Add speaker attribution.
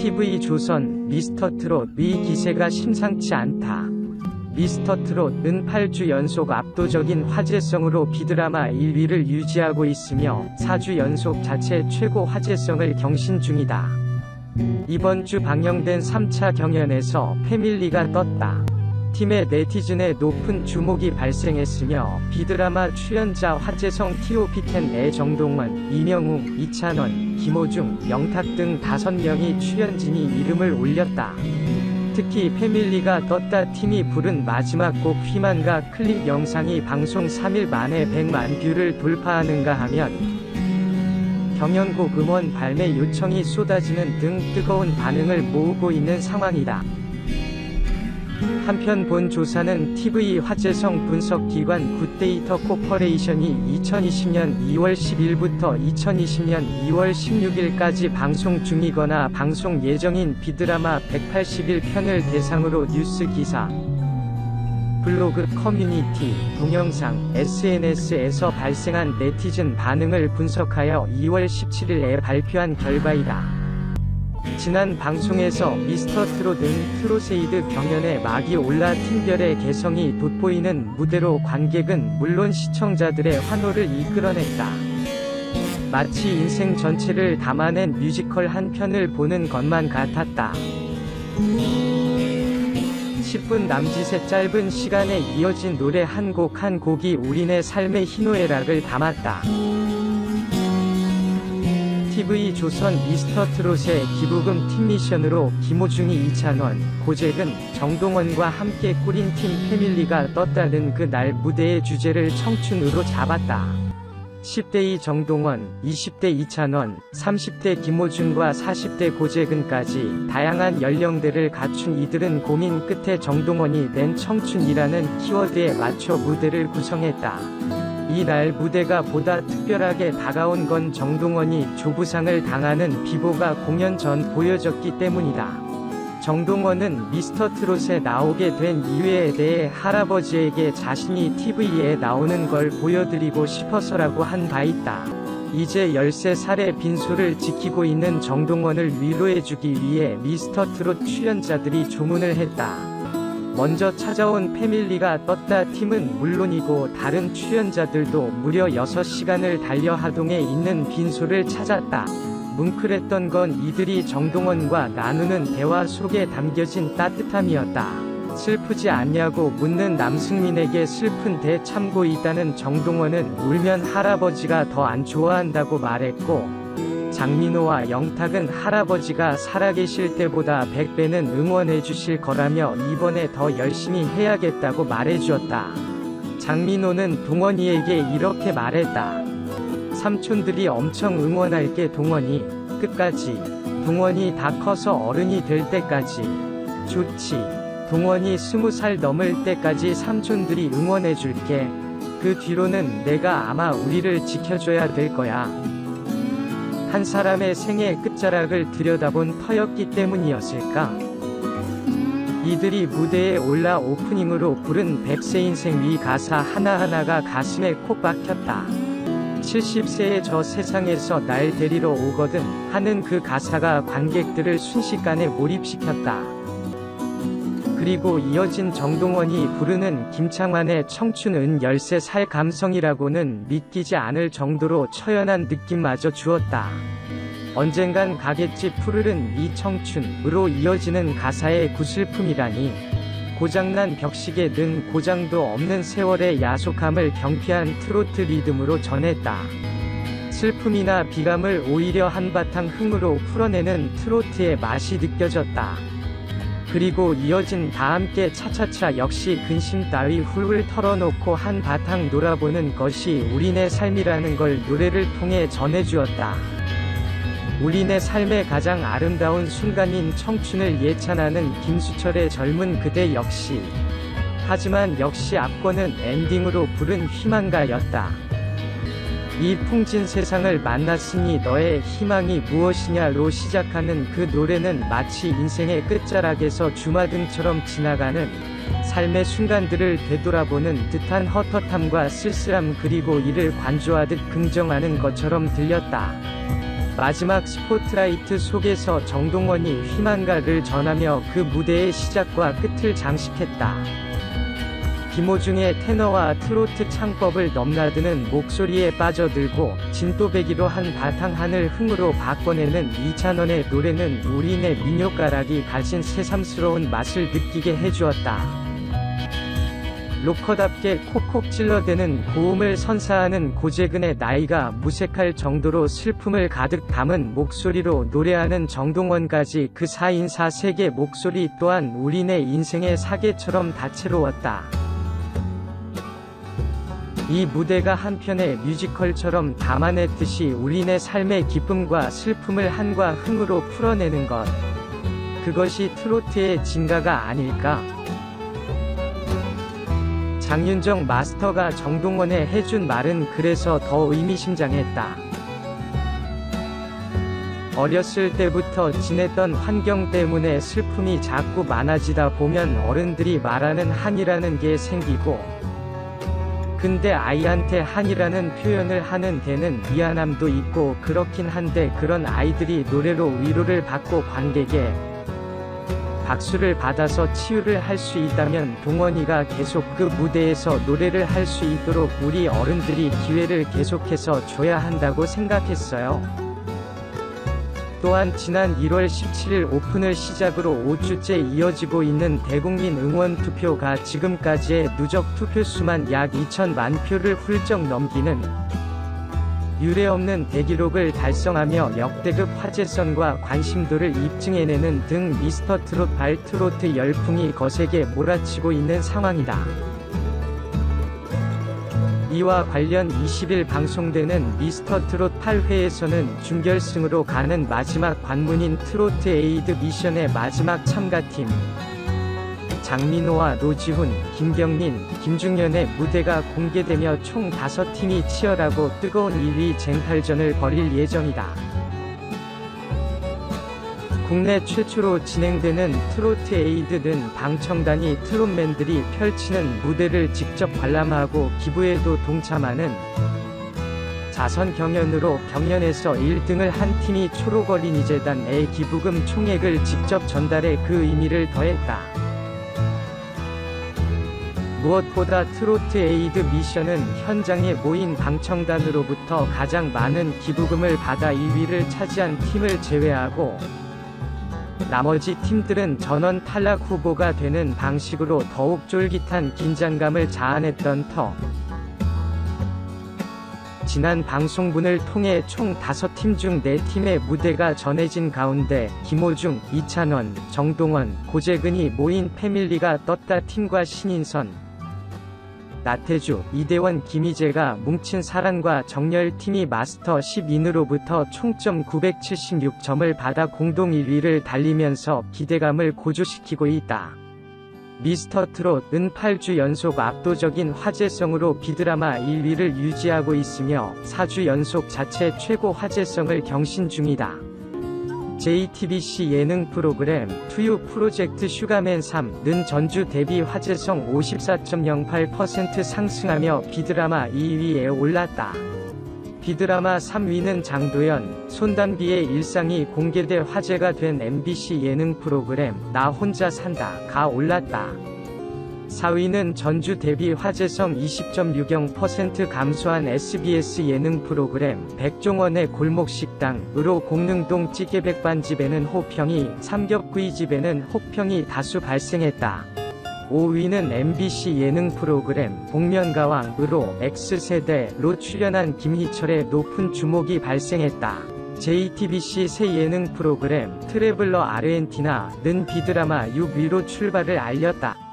Speaker 1: TV조선 미스터트롯 위 기세가 심상치 않다. 미스터트롯은 8주 연속 압도적인 화제성으로 비드라마 1위를 유지하고 있으며 4주 연속 자체 최고 화제성을 경신 중이다. 이번 주 방영된 3차 경연에서 패밀리가 떴다. 팀의 네티즌의 높은 주목이 발생했으며 비드라마 출연자 화재성 TOP10의 정동원, 이명웅, 이찬원, 김호중, 영탁 등 5명이 출연진이 이름을 올렸다. 특히 패밀리가 떴다 팀이 부른 마지막 곡 휘만가 클립 영상이 방송 3일 만에 100만 뷰를 돌파하는가 하면 경연곡 음원 발매 요청이 쏟아지는 등 뜨거운 반응을 모으고 있는 상황이다. 한편 본 조사는 TV 화제성 분석기관 굿데이터 코퍼레이션이 2020년 2월 10일부터 2020년 2월 16일까지 방송 중이거나 방송 예정인 비드라마 181편을 대상으로 뉴스 기사, 블로그, 커뮤니티, 동영상, SNS에서 발생한 네티즌 반응을 분석하여 2월 17일에 발표한 결과이다. 지난 방송에서 미스터트롯은 트롯세이드 경연에 막이 올라 팀별의 개성이 돋보이는 무대로 관객은 물론 시청자들의 환호를 이끌어냈다. 마치 인생 전체를 담아낸 뮤지컬 한 편을 보는 것만 같았다. 10분 남짓의 짧은 시간에 이어진 노래 한 곡 한 곡이 우리네 삶의 희노애락을 담았다. TV조선 미스터트롯의 기부금 팀 미션으로 김호중이 이찬원, 고재근, 정동원과 함께 꾸린 팀 패밀리가 떴다는 그날 무대의 주제를 청춘으로 잡았다. 10대 정동원, 20대 이찬원, 30대 김호중과 40대 고재근까지 다양한 연령대를 갖춘 이들은 고민 끝에 정동원이 낸 청춘이라는 키워드에 맞춰 무대를 구성했다. 이날 무대가 보다 특별하게 다가온 건 정동원이 조부상을 당하는 비보가 공연 전 보여졌기 때문이다. 정동원은 미스터트롯에 나오게 된 이유에 대해 할아버지에게 자신이 TV에 나오는 걸 보여드리고 싶어서라고 한 바 있다. 이제 13살의 빈소를 지키고 있는 정동원을 위로해주기 위해 미스터트롯 출연자들이 조문을 했다. 먼저 찾아온 패밀리가 떴다 팀은 물론이고 다른 출연자들도 무려 6시간을 달려 하동에 있는 빈소를 찾았다. 뭉클했던 건 이들이 정동원과 나누는 대화 속에 담겨진 따뜻함이었다. 슬프지 않냐고 묻는 남승민에게 슬픈데 참고 있다는 정동원은 울면 할아버지가 더 안 좋아한다고 말했고, 장민호와 영탁은 할아버지가 살아계실 때보다 100배는 응원해주실 거라며 이번에 더 열심히 해야겠다고 말해주었다. 장민호는 동원이에게 이렇게 말했다. 삼촌들이 엄청 응원할게 동원이. 끝까지. 동원이 다 커서 어른이 될 때까지. 좋지. 동원이 20살 넘을 때까지 삼촌들이 응원해줄게. 그 뒤로는 내가 아마 우리를 지켜줘야 될 거야. 한 사람의 생애 끝자락을 들여다본 터였기 때문이었을까? 이들이 무대에 올라 오프닝으로 부른 100세 인생 위 가사 하나하나가 가슴에 콕 박혔다. 70세의 저 세상에서 날 데리러 오거든 하는 그 가사가 관객들을 순식간에 몰입시켰다. 그리고 이어진 정동원이 부르는 김창완의 청춘은 13살 감성이라고는 믿기지 않을 정도로 처연한 느낌마저 주었다. 언젠간 가겠지 푸르른 이 청춘으로 이어지는 가사의 구슬픔이라니. 고장난 벽시계 는 고장도 없는 세월의 야속함을 경쾌한 트로트 리듬으로 전했다. 슬픔이나 비감을 오히려 한바탕 흥으로 풀어내는 트로트의 맛이 느껴졌다. 그리고 이어진 다 함께 차차차 역시 근심 따위 훌훌 털어놓고 한바탕 놀아보는 것이 우리네 삶이라는 걸 노래를 통해 전해주었다. 우리네 삶의 가장 아름다운 순간인 청춘을 예찬하는 김수철의 젊은 그대 역시. 하지만 역시 압권은 엔딩으로 부른 희망가였다. 이 풍진 세상을 만났으니 너의 희망이 무엇이냐로 시작하는 그 노래는 마치 인생의 끝자락에서 주마등처럼 지나가는 삶의 순간들을 되돌아보는 듯한 헛헛함과 쓸쓸함 그리고 이를 관조하듯 긍정하는 것처럼 들렸다. 마지막 스포트라이트 속에서 정동원이 희망가를 전하며 그 무대의 시작과 끝을 장식했다. 김호중의 테너와 트로트 창법을 넘나드는 목소리에 빠져들고 진또배기로 한 바탕하늘 흥으로 바꿔내는 이찬원의 노래는 우리네 민요가락이 가진 새삼스러운 맛을 느끼게 해주었다. 로커답게 콕콕 찔러대는 고음을 선사하는 고재근의 나이가 무색할 정도로 슬픔을 가득 담은 목소리로 노래하는 정동원까지 그 4인사 세계 목소리 또한 우리네 인생의 사계처럼 다채로웠다. 이 무대가 한편의 뮤지컬처럼 담아냈듯이 우리네 삶의 기쁨과 슬픔을 한과 흥으로 풀어내는 것. 그것이 트로트의 진가가 아닐까? 장윤정 마스터가 정동원에 해준 말은 그래서 더 의미심장했다. 어렸을 때부터 지냈던 환경 때문에 슬픔이 자꾸 많아지다 보면 어른들이 말하는 한이라는 게 생기고, 근데 아이한테 한이라는 표현을 하는 데는 미안함도 있고 그렇긴 한데 그런 아이들이 노래로 위로를 받고 관객의 박수를 받아서 치유를 할 수 있다면 동원이가 계속 그 무대에서 노래를 할 수 있도록 우리 어른들이 기회를 계속해서 줘야 한다고 생각했어요. 또한 지난 1월 17일 오픈을 시작으로 5주째 이어지고 있는 대국민 응원 투표가 지금까지의 누적 투표수만 약 2천만 표를 훌쩍 넘기는 유례없는 대기록을 달성하며 역대급 화제성과 관심도를 입증해내는 등 미스터트롯 발트로트 열풍이 거세게 몰아치고 있는 상황이다. 이와 관련 20일 방송되는 미스터트롯 8회에서는 준결승으로 가는 마지막 관문인 트로트 에이드 미션의 마지막 참가팀 장민호와 노지훈, 김경린, 김중현의 무대가 공개되며 총 5팀이 치열하고 뜨거운 1위 쟁탈전을 벌일 예정이다. 국내 최초로 진행되는 트로트 에이드는 방청단이 트롯맨들이 펼치는 무대를 직접 관람하고 기부에도 동참하는 자선 경연으로 경연에서 1등을 한 팀이 초록어린이재단에 기부금 총액을 직접 전달해 그 의미를 더했다. 무엇보다 트로트 에이드 미션은 현장에 모인 방청단으로부터 가장 많은 기부금을 받아 2위를 차지한 팀을 제외하고 나머지 팀들은 전원 탈락 후보가 되는 방식으로 더욱 쫄깃한 긴장감을 자아냈던 터. 지난 방송분을 통해 총 5팀 중 4팀의 무대가 전해진 가운데 김호중, 이찬원, 정동원, 고재근이 모인 패밀리가 떴다. 팀과 신인선, 나태주, 이대원, 김희재가 뭉친 사랑과 정열팀이 마스터 10인으로부터 총점 976점을 받아 공동 1위를 달리면서 기대감을 고조시키고 있다. 미스터트롯은 8주 연속 압도적인 화제성으로 비드라마 1위를 유지하고 있으며 4주 연속 자체 최고 화제성을 경신 중이다. JTBC 예능 프로그램 투유 프로젝트 슈가맨 3는 전주 대비 화제성 54.08% 상승하며 비드라마 2위에 올랐다. 비드라마 3위는 장도연, 손담비의 일상이 공개돼 화제가 된 MBC 예능 프로그램 나 혼자 산다가 올랐다. 4위는 전주 대비 화제성 20.60% 감소한 SBS 예능 프로그램 백종원의 골목식당으로 공릉동 찌개백반집에는 호평이, 삼겹구이집에는 혹평이 다수 발생했다. 5위는 MBC 예능 프로그램 복면가왕으로 X세대로 출연한 김희철의 높은 주목이 발생했다. JTBC 새 예능 프로그램 트래블러 아르헨티나는 비드라마 6위로 출발을 알렸다.